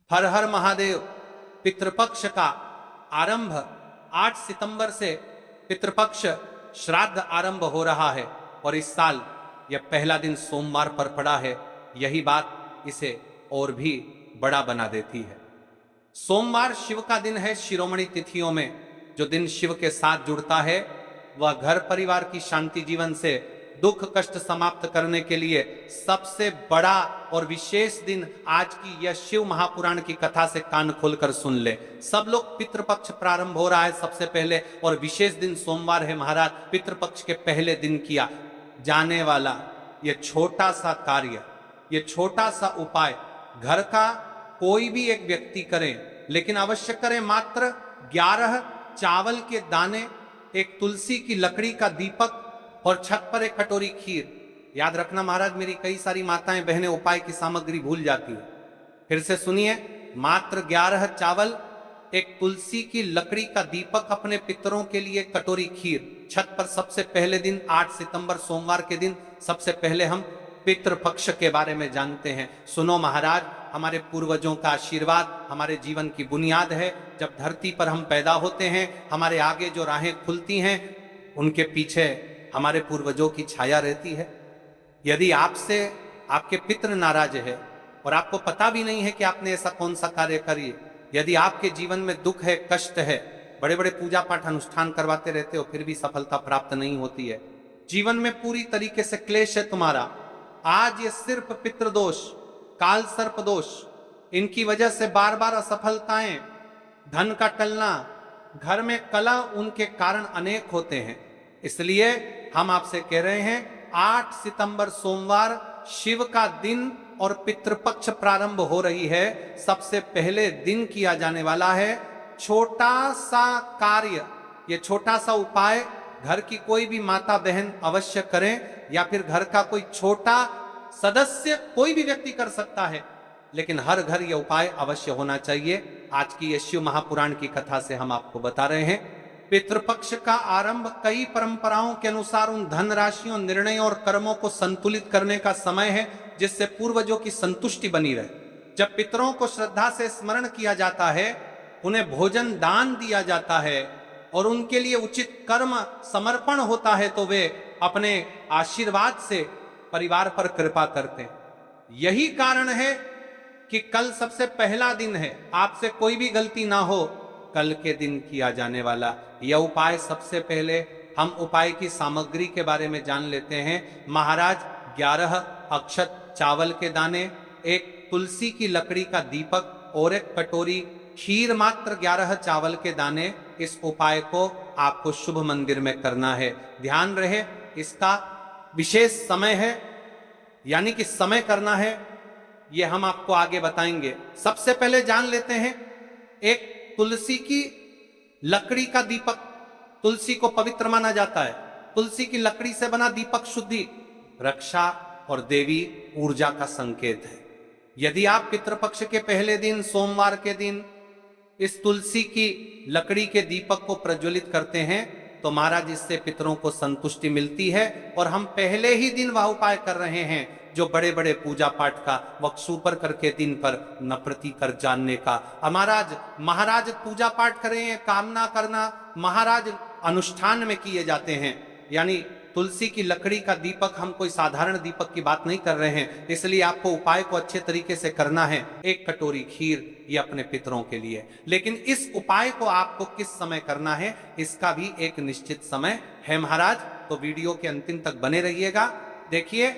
हर हर महादेव। पितृपक्ष का आरंभ 8 सितंबर से पितृपक्ष श्राद्ध आरंभ हो रहा है और इस साल यह पहला दिन सोमवार पर पड़ा है। यही बात इसे और भी बड़ा बना देती है। सोमवार शिव का दिन है। शिरोमणि तिथियों में जो दिन शिव के साथ जुड़ता है वह घर परिवार की शांति, जीवन से दुख कष्ट समाप्त करने के लिए सबसे बड़ा और विशेष दिन आज की यह शिव महापुराण की कथा से कान खोलकर सुन ले। सब लोग पितृपक्ष प्रारंभ हो रहा है सबसे पहले और विशेष दिन सोमवार है महाराज। पितृपक्ष के पहले दिन किया जाने वाला यह छोटा सा कार्य, यह छोटा सा उपाय घर का कोई भी एक व्यक्ति करे, लेकिन अवश्य करें। मात्र 11 चावल के दाने, एक तुलसी की लकड़ी का दीपक और छत पर एक कटोरी खीर। याद रखना महाराज, मेरी कई सारी माताएं बहनें उपाय की सामग्री भूल जाती है। फिर से सुनिए, मात्र 11 चावल, एक तुलसी की लकड़ी का दीपक, अपने पितरों के लिए कटोरी खीर। छत पर सबसे पहले दिन 8 सितंबर सोमवार के दिन सबसे पहले हम पितृपक्ष के बारे में जानते हैं। सुनो महाराज, हमारे पूर्वजों का आशीर्वाद हमारे जीवन की बुनियाद है। जब धरती पर हम पैदा होते हैं, हमारे आगे जो राहें खुलती हैं उनके पीछे हमारे पूर्वजों की छाया रहती है। यदि आपसे आपके पितृ नाराज है और आपको पता भी नहीं है कि आपने ऐसा कौन सा कार्य करिए, यदि आपके जीवन में दुख है, कष्ट है, बड़े बड़े पूजा पाठ अनुष्ठान करवाते रहते हो फिर भी सफलता प्राप्त नहीं होती है, जीवन में पूरी तरीके से क्लेश है तुम्हारा, आज ये सिर्फ पितृदोष, काल सर्प दोष, इनकी वजह से बार बार असफलताएं, धन का टलना, घर में कलह, उनके कारण अनेक होते हैं। इसलिए हम आपसे कह रहे हैं 8 सितंबर सोमवार शिव का दिन और पितृपक्ष प्रारंभ हो रही है। सबसे पहले दिन किया जाने वाला है छोटा सा कार्य, ये छोटा सा उपाय घर की कोई भी माता बहन अवश्य करें, या फिर घर का कोई छोटा सदस्य कोई भी व्यक्ति कर सकता है, लेकिन हर घर यह उपाय अवश्य होना चाहिए। आज की ये शिव महापुराण की कथा से हम आपको बता रहे हैं। पितृपक्ष का आरंभ कई परंपराओं के अनुसार उन धन राशियों, निर्णयों और कर्मों को संतुलित करने का समय है जिससे पूर्वजों की संतुष्टि बनी रहे। जब पितरों को श्रद्धा से स्मरण किया जाता है, उन्हें भोजन दान दिया जाता है और उनके लिए उचित कर्म समर्पण होता है, तो वे अपने आशीर्वाद से परिवार पर कृपा करते हैं। यही कारण है कि कल सबसे पहला दिन है। आपसे कोई भी गलती ना हो, कल के दिन किया जाने वाला यह उपाय, सबसे पहले हम उपाय की सामग्री के बारे में जान लेते हैं। महाराज 11 अक्षत चावल के दाने, एक तुलसी की लकड़ी का दीपक और एक कटोरी खीर, मात्र 11 चावल के दाने। इस उपाय को आपको शुभ मंदिर में करना है। ध्यान रहे, इसका विशेष समय है, यानी कि समय करना है, यह हम आपको आगे बताएंगे। सबसे पहले जान लेते हैं एक तुलसी की लकड़ी का दीपक। तुलसी को पवित्र माना जाता है। तुलसी की लकड़ी से बना दीपक शुद्धि, रक्षा और देवी ऊर्जा का संकेत है। यदि आप पितृपक्ष के पहले दिन सोमवार के दिन इस तुलसी की लकड़ी के दीपक को प्रज्वलित करते हैं तो महाराज इससे पितरों को संतुष्टि मिलती है। और हम पहले ही दिन वह उपाय कर रहे हैं जो बड़े बड़े पूजा पाठ का वक्सूपर करके दिन पर नप्रति कर जानने का। महाराज पूजा पाठ करें, कामना करना महाराज अनुष्ठान में किए जाते हैं। यानी तुलसी की लकड़ी का दीपक, हम कोई साधारण दीपक की बात नहीं कर रहे हैं, इसलिए आपको उपाय को अच्छे तरीके से करना है। एक कटोरी खीर, ये अपने पितरों के लिए। लेकिन इस उपाय को आपको किस समय करना है, इसका भी एक निश्चित समय है महाराज, तो वीडियो के अंतिम तक बने रहिएगा। देखिए,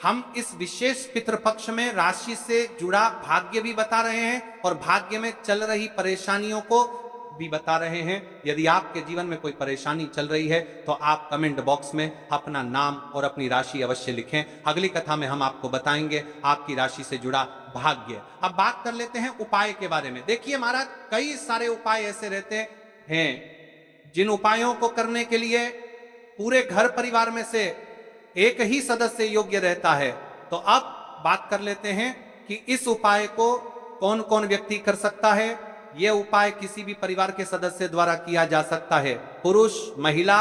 हम इस विशेष पितृपक्ष में राशि से जुड़ा भाग्य भी बता रहे हैं और भाग्य में चल रही परेशानियों को भी बता रहे हैं। यदि आपके जीवन में कोई परेशानी चल रही है तो आप कमेंट बॉक्स में अपना नाम और अपनी राशि अवश्य लिखें। अगली कथा में हम आपको बताएंगे आपकी राशि से जुड़ा भाग्य। अब बात कर लेते हैं उपाय के बारे में। देखिए महाराज, कई सारे उपाय ऐसे रहते हैं जिन उपायों को करने के लिए पूरे घर परिवार में से एक ही सदस्य योग्य रहता है। तो अब बात कर लेते हैं कि इस उपाय को कौन कौन व्यक्ति कर सकता है। यह उपाय किसी भी परिवार के सदस्य द्वारा किया जा सकता है। पुरुष, महिला,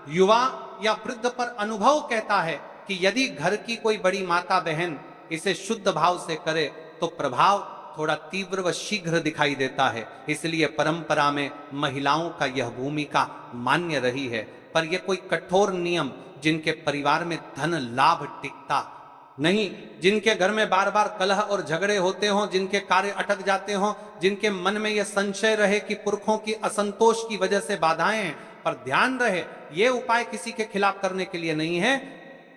युवा या वृद्ध पर अनुभव कहता है कि यदि घर की कोई बड़ी माता बहन इसे शुद्ध भाव से करे तो प्रभाव थोड़ा तीव्र व शीघ्र दिखाई देता है, इसलिए परंपरा में महिलाओं का यह भूमिका मान्य रही है। पर यह कोई कठोर नियम जिनके परिवार में धन लाभ टिकता नहीं, जिनके घर में बार बार कलह और झगड़े होते हों, जिनके कार्य अटक जाते हों, जिनके मन में यह संशय रहे कि पुरखों की असंतोष की वजह से बाधाएं हैं। पर ध्यान रहे, ये उपाय किसी के खिलाफ करने के लिए नहीं है,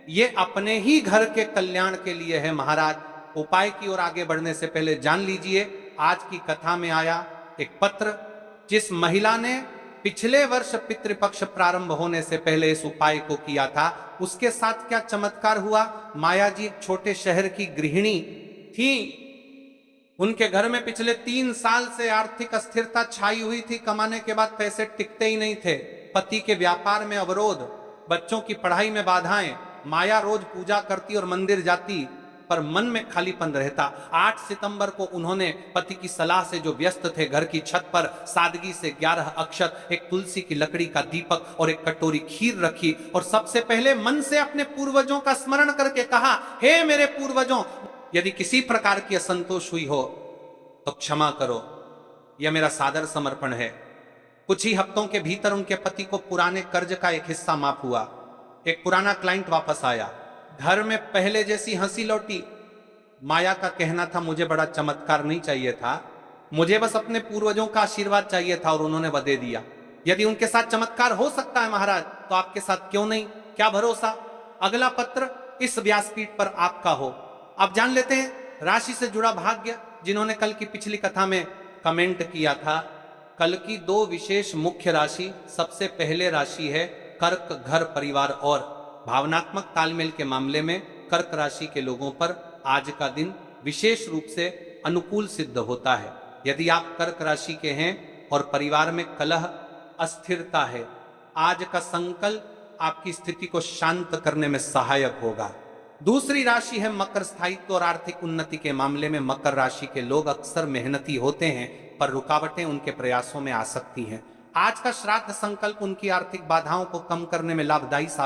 ये अपने ही घर के कल्याण के लिए है महाराज। उपाय की ओर आगे बढ़ने से पहले जान लीजिए, आज की कथा में आया एक पत्र, जिस महिला ने पिछले वर्ष पितृपक्ष प्रारंभ होने से पहले इस उपाय को किया था, उसके साथ क्या चमत्कार हुआ। माया जी एक छोटे शहर की गृहिणी थी। उनके घर में पिछले 3 साल से आर्थिक अस्थिरता छाई हुई थी। कमाने के बाद पैसे टिकते ही नहीं थे। पति के व्यापार में अवरोध, बच्चों की पढ़ाई में बाधाएं। माया रोज पूजा करती और मंदिर जाती, पर मन में खालीपन रहता। 8 सितंबर को उन्होंने पति की सलाह से जो व्यस्त थे, घर की छत पर सादगी से 11 अक्षत, एक तुलसी की लकड़ी का दीपक और एक कटोरी खीर रखी और सबसे पहले मन से अपने पूर्वजों का स्मरण करके कहा, हे मेरे पूर्वजों, यदि किसी प्रकार की असंतोष हुई हो तो क्षमा करो, यह मेरा सादर समर्पण है। कुछ ही हफ्तों के भीतर उनके पति को पुराने कर्ज का एक हिस्सा माफ हुआ। एक पुराना क्लाइंट वापस आया। घर में पहले जैसी हंसी लौटी। माया का कहना था, मुझे बड़ा चमत्कार नहीं चाहिए था, मुझे बस अपने पूर्वजों का आशीर्वाद चाहिए था और उन्होंने वह दे दिया। यदि उनके साथ चमत्कार हो सकता है महाराज, तो आपके साथ क्यों नहीं? क्या भरोसा अगला पत्र इस व्यासपीठ पर आपका हो। अब जान लेते हैं राशि से जुड़ा भाग्य, जिन्होंने कल की पिछली कथा में कमेंट किया था। कल की 2 विशेष मुख्य राशि, सबसे पहले राशि है कर्क, घर परिवार और भावनात्मक तालमेल के मामले में कर्क राशि के लोगों पर आज का दिन विशेष रूप से अनुकूल सिद्ध होता है। यदि आप कर्क राशि के हैं और परिवार में कलह, अस्थिरता है, आज का संकल्प आपकी स्थिति को शांत करने में सहायक होगा। दूसरी राशि है मकर, स्थायित्व और आर्थिक उन्नति के मामले में मकर राशि के लोग अक्सर मेहनती होते हैं, पर रुकावटें उनके प्रयासों में आ सकती हैं। आज का श्राद्ध संकल्प उनकी आर्थिक बाधाओं को कम करने में लाभदायी साबित